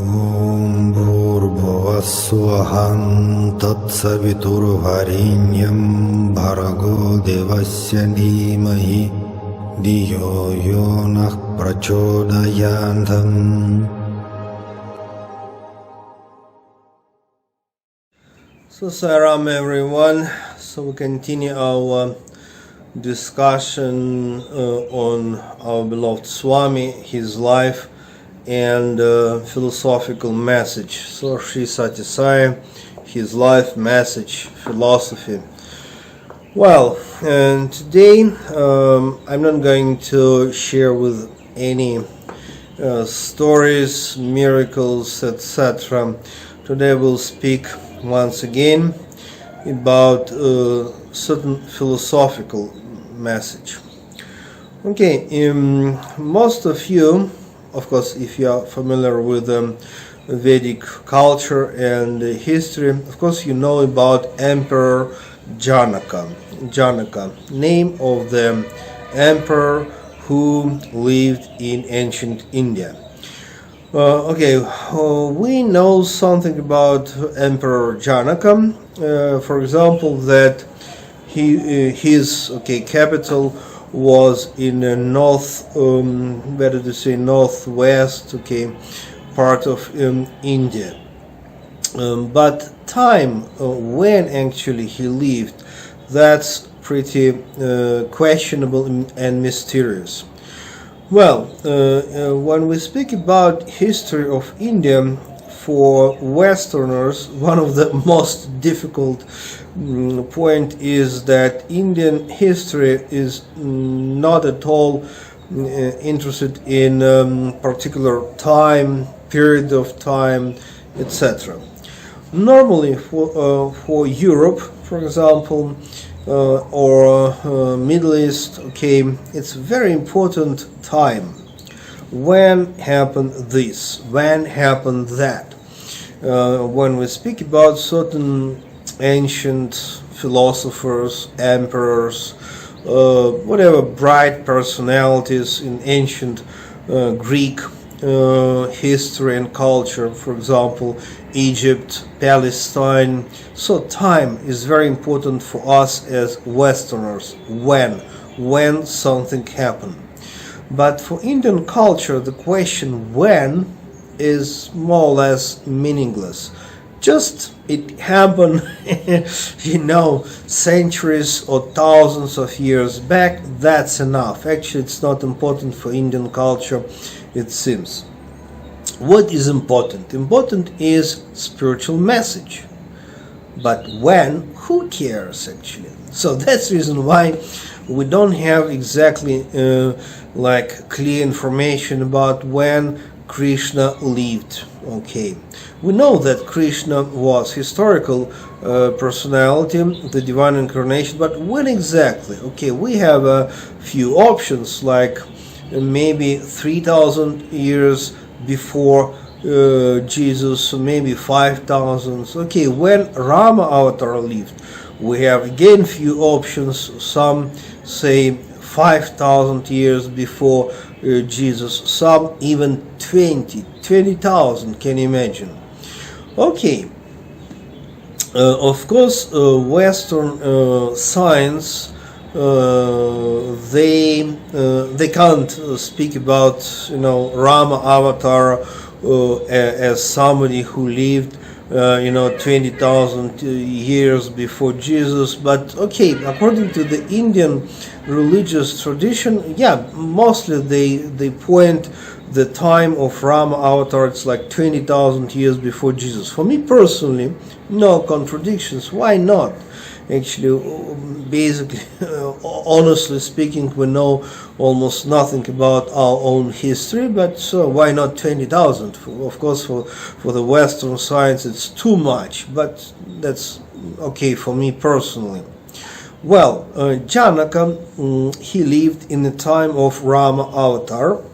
Om Bhurбhuvah Tatsaviturvarenyam Bhargo Devasya Dhimahi Dhiyo Yonah Prachodayantam. So Saram everyone. So we continue our discussion on our beloved Swami, his life and philosophical message. So Sri Sathya Sai, his life, message, philosophy. Well, and today I'm not going to share with any stories, miracles, etc. Today we'll speak once again about certain philosophical message. Okay, most of you, of course, if you are familiar with Vedic culture and history, of course you know about Emperor Janaka. Janaka, name of the emperor who lived in ancient India. We know something about Emperor Janaka. For example, that his capital was in the northwest, part of India. But time when actually he lived, that's pretty questionable and mysterious. Well, when we speak about history of India, for Westerners, one of the most difficult point is that Indian history is not at all interested in particular time, period of time, etc. Normally, for Europe, for example, or Middle East, it's very important time. When happened this? When happened that? When we speak about certain ancient philosophers, emperors, whatever bright personalities in ancient Greek history and culture, for example, Egypt, Palestine. So time is very important for us as Westerners. When something happened. But for Indian culture, the question when is more or less meaningless. Just it happened, centuries or thousands of years back, that's enough. Actually, it's not important for Indian culture, it seems. What is important? Important is spiritual message. But when, who cares actually? So that's the reason why we don't have exactly clear information about when Krishna lived. We know that Krishna was historical personality, the divine incarnation, but when exactly? We have a few options, like maybe 3,000 years before Jesus, maybe 5,000. When Rama avatar lived, we have again few options. Some say 5,000 years before Jesus, some even 20,000, can you imagine? Of course, Western science, they can't speak about Rama avatar as somebody who lived 20,000 years before Jesus. But according to the Indian religious tradition, mostly they point the time of Rama avatar, it's like 20,000 years before Jesus. For me personally, no contradictions. Why not? Actually, basically, honestly speaking, we know almost nothing about our own history, but so why not 20,000? Of course, for the Western science, it's too much, but that's okay for me personally. Well, Janaka, he lived in the time of Rama avatar,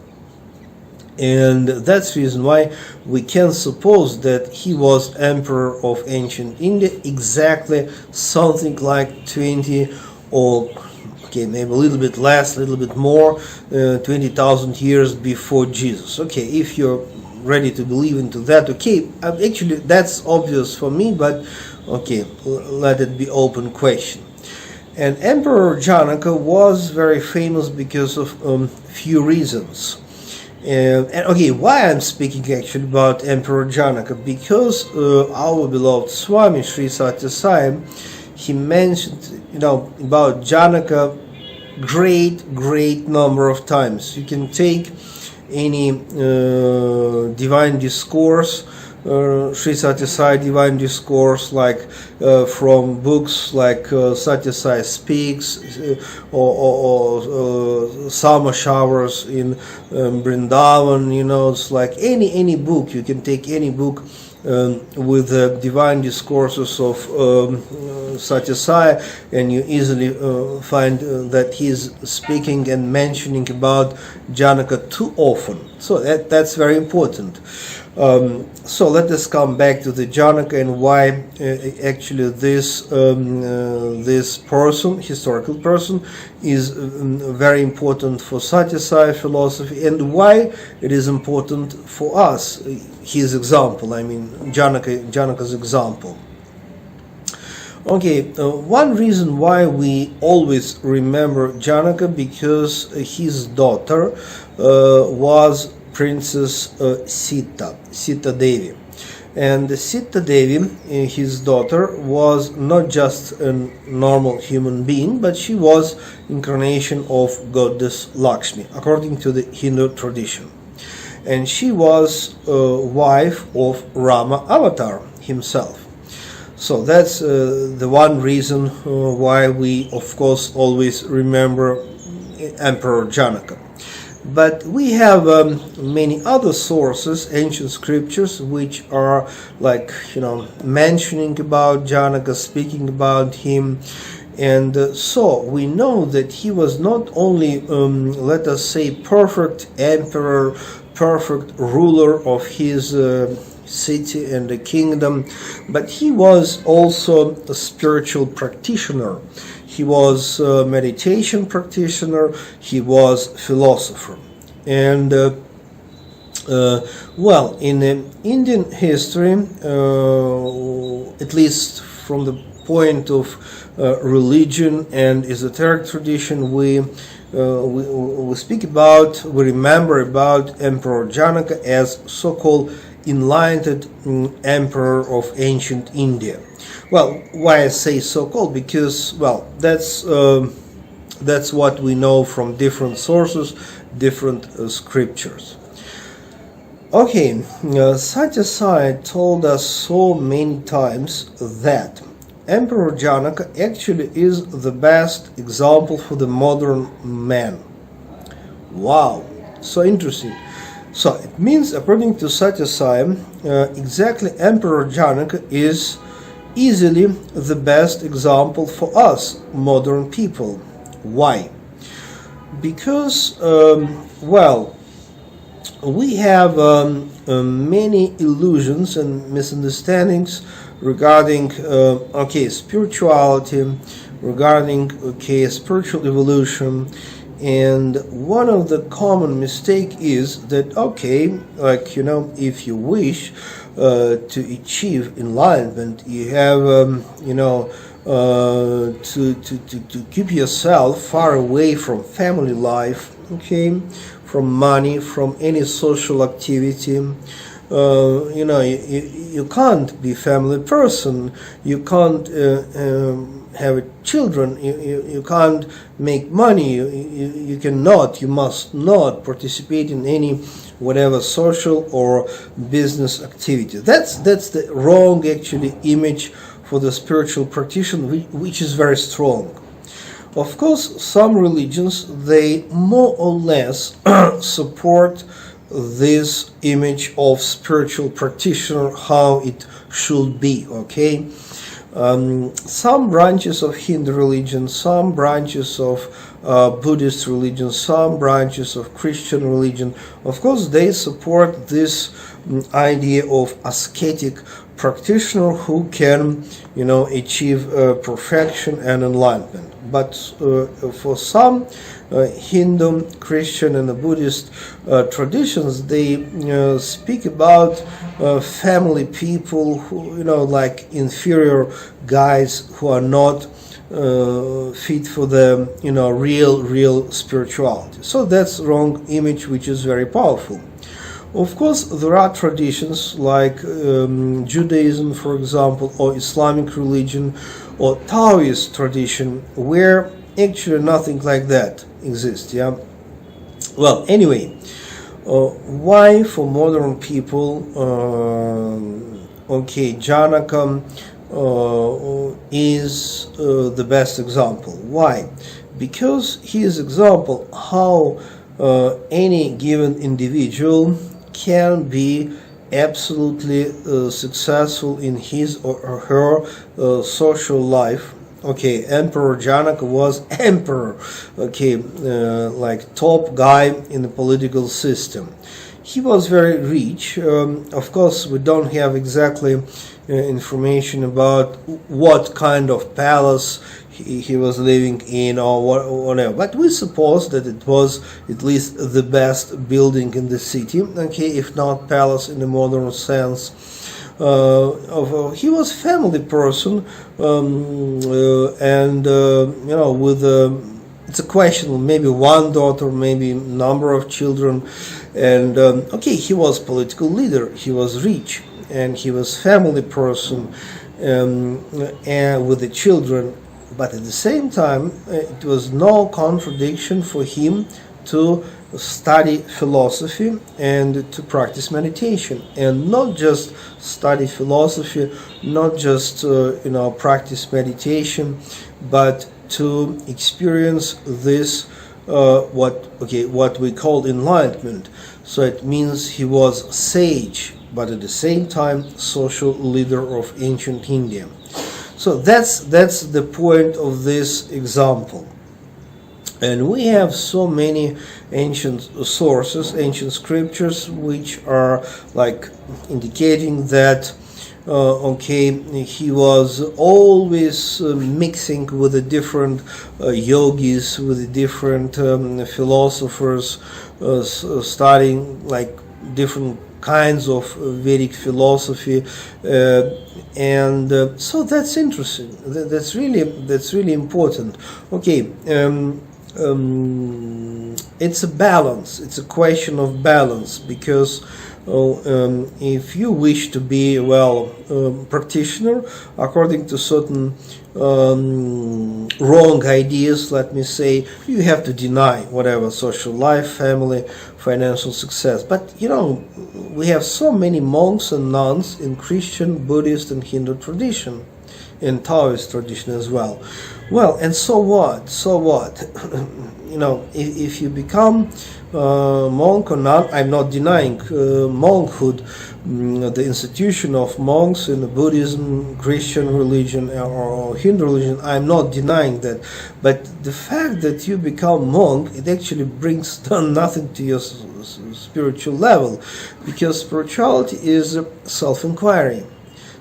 and that's the reason why we can suppose that he was emperor of ancient India exactly something like 20 or maybe a little bit less, a little bit more, 20,000 years before Jesus. If you're ready to believe into that. Okay, actually that's obvious for me, but okay, let it be open question. And Emperor Janaka was very famous because of few reasons. And okay, why I'm speaking actually about Emperor Janaka? Because our beloved Swami Sri Sathya Sai, he mentioned, about Janaka great number of times. You can take any divine discourse, Sri Sathya Sai divine discourse, like from books like Sathya Sai Speaks, or Summer Showers in Vrindavan. It's like any book. You can take any book with the divine discourses of Sathya Sai, and you easily find that he's speaking and mentioning about Janaka too often. So that's very important. So let us come back to the Janaka and why actually this person, historical person, is very important for Sathya Sai philosophy, and why it is important for us. His example, Janaka's example. Okay, one reason why we always remember Janaka, because his daughter was Princess Sita Devi. And Sita Devi, his daughter, was not just a normal human being, but she was incarnation of goddess Lakshmi, according to the Hindu tradition. And she was wife of Rama Avatar himself. So that's the one reason why we, of course, always remember Emperor Janaka. But we have many other sources, ancient scriptures, which are mentioning about Janaka, speaking about him. And so we know that he was not only, let us say, perfect emperor, perfect ruler of his city and the kingdom, but he was also a spiritual practitioner. He was a meditation practitioner, he was philosopher. And in Indian history, at least from the point of religion and esoteric tradition, we remember about Emperor Janaka as so-called enlightened emperor of ancient India. Well, why I say so-called? Because, that's what we know from different sources, different scriptures. Okay, Sathya Sai told us so many times that Emperor Janaka actually is the best example for the modern man. Wow, so interesting. So it means, according to Sathya Sai, exactly Emperor Janaka is easily the best example for us modern people. Why? Because, we have many illusions and misunderstandings regarding spirituality, regarding spiritual evolution. And one of the common mistake is that if you wish to achieve enlightenment, you have to keep yourself far away from family life, from money, from any social activity. You can't be a family person, you can't have children, you can't make money, you must not participate in any whatever social or business activity. That's the wrong actually image for the spiritual practitioner, which is very strong. Of course, some religions, they more or less support this image of spiritual practitioner, how it should be, some branches of Hindu religion, some branches of Buddhist religion, some branches of Christian religion, of course, they support this idea of ascetic practitioner who can, achieve perfection and enlightenment. But for some Hindu, Christian, and Buddhist traditions, they speak about family people who, like inferior guys who are not fit for the, real spirituality. So that's wrong image, which is very powerful. Of course, there are traditions like Judaism, for example, or Islamic religion, or Taoist tradition, where actually nothing like that exists. Yeah. Well, anyway, why for modern people? Janaka is the best example. Why? Because he is example how any given individual can be absolutely successful in his or her social life. Emperor Janaka was emperor, like top guy in the political system. He was very rich. Of course, we don't have exactly information about what kind of palace he was living in or whatever, but we suppose that it was at least the best building in the city, if not palace in the modern sense. He was family person, and with it's a question, maybe one daughter, maybe number of children, and he was political leader, he was rich, and he was family person, and with the children. But at the same time, it was no contradiction for him to study philosophy and to practice meditation, and not just study philosophy, not just practice meditation, but to experience this what we call enlightenment. So it means he was sage, but at the same time social leader of ancient India. So that's the point of this example. And we have so many ancient sources, ancient scriptures, which are like indicating that he was always mixing with the different yogis, with the different philosophers, studying like different kinds of Vedic philosophy, and so that's interesting. That's really important. It's a balance. It's a question of balance, because if you wish to be practitioner according to certain wrong ideas, let me say, you have to deny whatever social life, family, financial success. But we have so many monks and nuns in Christian, Buddhist, and Hindu tradition, in Taoist tradition as well. Well, and so what? If you become monk or not, I'm not denying monkhood, the institution of monks in the Buddhism, Christian religion, or Hindu religion. I'm not denying that, but the fact that you become monk, it actually brings down nothing to your spiritual level, because spirituality is self-inquiry.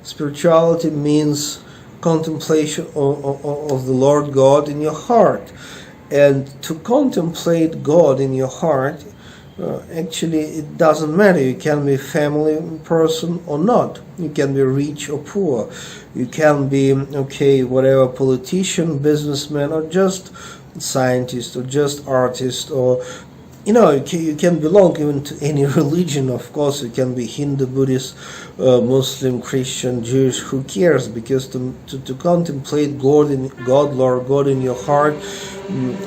Spirituality means contemplation of the Lord God in your heart. And to contemplate God in your heart, actually it doesn't matter. You can be a family person or not. You can be rich or poor. You can be, whatever, politician, businessman, or just scientist, or just artist, or you can belong even to any religion. Of course, you can be Hindu, Buddhist, Muslim, Christian, Jewish. Who cares? Because to contemplate God, Lord God, in your heart,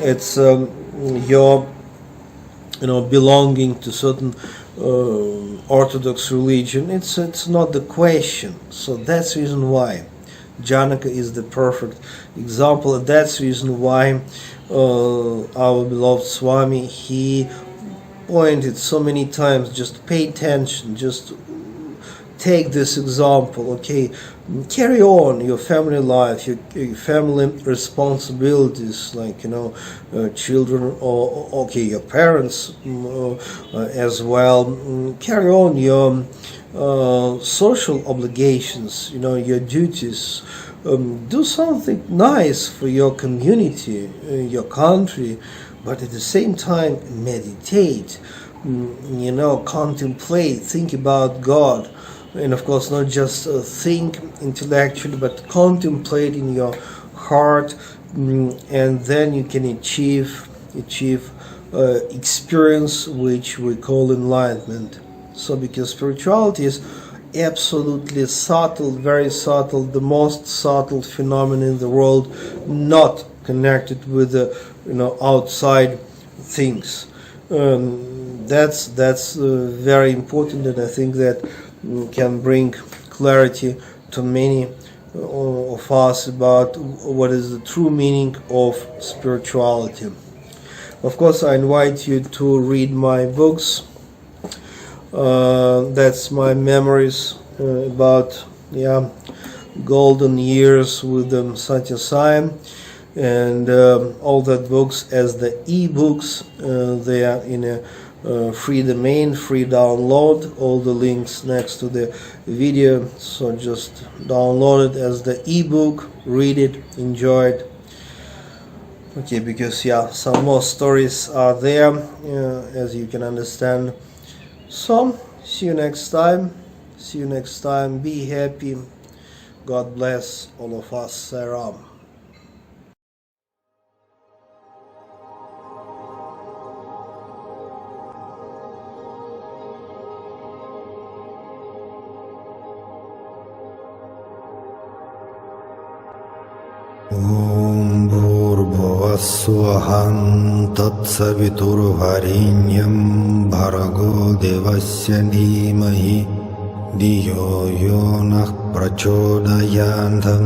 it's your belonging to certain Orthodox religion. It's not the question. So that's the reason why Janaka is the perfect example, and that's the reason why our beloved Swami, he pointed so many times, just pay attention, just take this example, okay? Carry on your family life, your family responsibilities, like, children, or, okay, your parents as well. Carry on your social obligations, your duties. Do something nice for your community, your country, but at the same time meditate, contemplate, think about God, and of course not just think intellectually, but contemplate in your heart, and then you can achieve experience which we call enlightenment. So because spirituality is absolutely subtle, very subtle, the most subtle phenomenon in the world, not connected with the outside things. That's very important, and I think that can bring clarity to many of us about what is the true meaning of spirituality. Of course, I invite you to read my books. That's my memories about golden years with Sathya Sai, and all that books as the e-books. They are in a free domain, free download. All the links next to the video, so just download it as the e-book, read it, enjoy it. Okay, because some more stories are there, as you can understand. So, see you next time. Be happy. God bless all of us. Saram. Om Bhurбhuvassuham Tatsaviturvarenyam Bhargo Devasya Dhimahi Dhiyo Yonah Prachodayantam